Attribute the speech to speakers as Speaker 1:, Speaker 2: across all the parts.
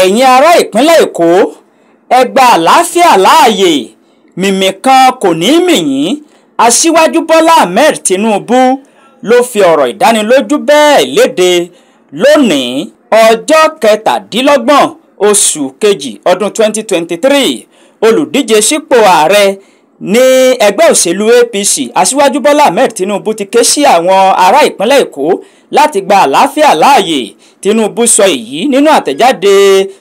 Speaker 1: ẹ̀yin ará ìpínlẹ̀ Èkó ẹ gba àlàáfíà láàyè, mìmì kan kò ní mì yín. Aṣíwájú Bọ́lá Ahmed Tinubu ló fi ọ̀rọ̀ ìdánilójú bẹ́ẹ̀ léde lónìí ọjọ́ 27 oṣù kejì ọdún 2023. Olùdíje sípò ààrẹ ní ẹgbẹ́ òṣèlú APC Aṣíwájú Bọ́lá Ahmed Tinubu ti ké sí àwọn ará ìpínlẹ̀ Èkó láti gba àlàáfíà láàyè. Tinubu sọ èyí nínú àtẹ̀jáde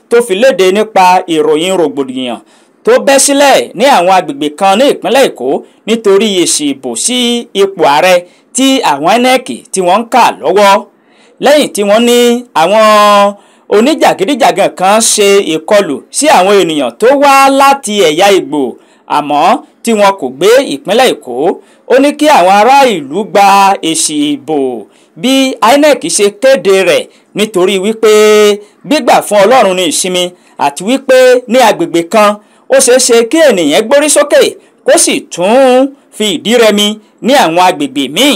Speaker 1: tó fi léde nípa ìròyìn rògbòdìyàn tó bẹ́ sílẹ̀ ní àwọn agbègbè kan ní ìpínlẹ̀ Èkó nítorí èsì ìbò sí ipò ààrẹ tí àwọn INEC tí wọ́n ń kà lọ́wọ́, lẹ́yìn tí wọ́n ní àwọn oníjàgídíjàgan kan ṣe ìkọlù sí àwọn ènìyàn tó wá láti ẹ̀yà Ìgbò àmọ́ tí wọn kò gbé ìpínlẹ̀ Èkó. Ó ní kí àwọn ará ìlú gba èsì ìbò bí INEC ṣe kéde rẹ̀ nítorí wípé gbígbà fún Ọlọ́run ní ìsinmi àti wípé ní agbègbè kan ó ṣeéṣe kí ènìyàn gbórí sókè kó sì tún fi ìdí rẹmi ní àwọn agbègbè míì.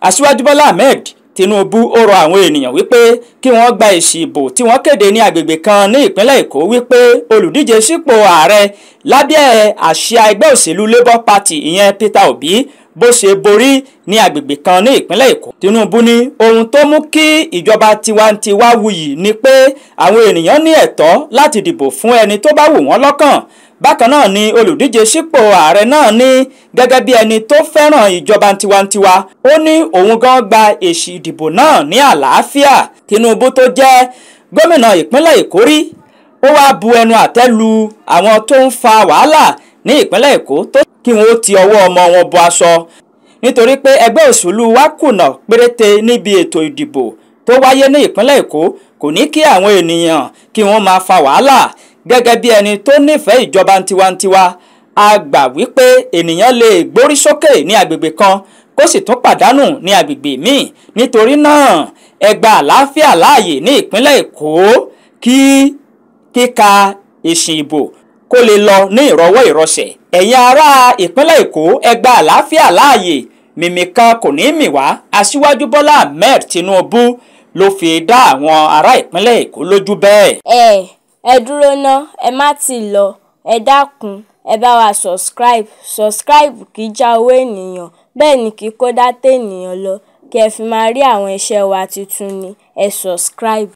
Speaker 1: Aṣíwájú Bọ́lá Ahmed Tinubu ó rọ àwọn ènìyàn wípé kí wọ́n gba èsì ìbò tí wọ́n kéde ní agbègbè kan ní ìpínlẹ̀ Èkó wípé olùdíje sípò ààrẹ lábẹ́ àsíá ẹgbẹ́ òṣèlú Labour Party ìyẹn Peter Obi bó ṣe borí ní agbègbè kan ní ìpínlẹ̀ Èkó. Tinubu ní ohun tó mú kí ìjọba tiwantiwa wuyì ni pé àwọn ènìyàn ní ẹ̀tọ́ láti dìbò fún ẹni tó bá wù wọ́n lọ́kàn. Bákan náà ni olùdíje sípò ààrẹ náà ní gẹ́gẹ́ bí ẹni tó fẹ́ràn ìjọba tiwantiwa, ó ní òun gan gba èsì ìdìbò náà ní àlàáfíà. Tinubu tó jẹ́ gómìnà ìpínlẹ̀ Èkó rí, ó wá bu ẹnu àtẹ́ lu àwọn tó ń fa wàhálà ní ìpínlẹ̀ Èkó tó kí wọ́n ó ti ọwọ́ ọmọ wọn bọ aṣọ nítorí pé ẹgbẹ́ òṣèlú wa kùnà péréte níbi ètò ìdìbò tó wáyé ní ìpínlẹ̀ Èkó. Kò ní kí àwọn ènìyàn kí wọ́n máa fa wàhálà. Gẹ́gẹ́ bí ẹni tó nífẹ̀ẹ́ ìjọba tiwantiwa, a gbà wípé ènìyàn lè gbórí sókè ní agbègbè kan kó sì tún pàdánù ní agbègbè míì. Nítorí náà ẹ gba àlàáfíà láàyè ní ìpínlẹ̀ Èkó kí kíka èsì ìbò kó lè lọ ní ìrọwọ́ ìrọsẹ̀. Ẹ̀yin ará ìpínlẹ̀ Èkó ẹ gba àlàáfíà láàyè, mìmì kan kò ní mì wá. Aṣíwájú Bọ́lá Ahmed Tinubu ló fi dá àwọn ará ìpínlẹ̀ Èkó lójú bẹ́ẹ̀.
Speaker 2: Ẹ dúró ná, ẹ má tì lọ, ẹ dákun ẹ bá wa subscribe kì í já owó ènìyàn, bẹ́ẹ̀ ni kì í kó dátà ènìyàn lọ. Kí ẹ fi máa rí àwọn iṣẹ́ wa tuntun ni ẹ subscribe.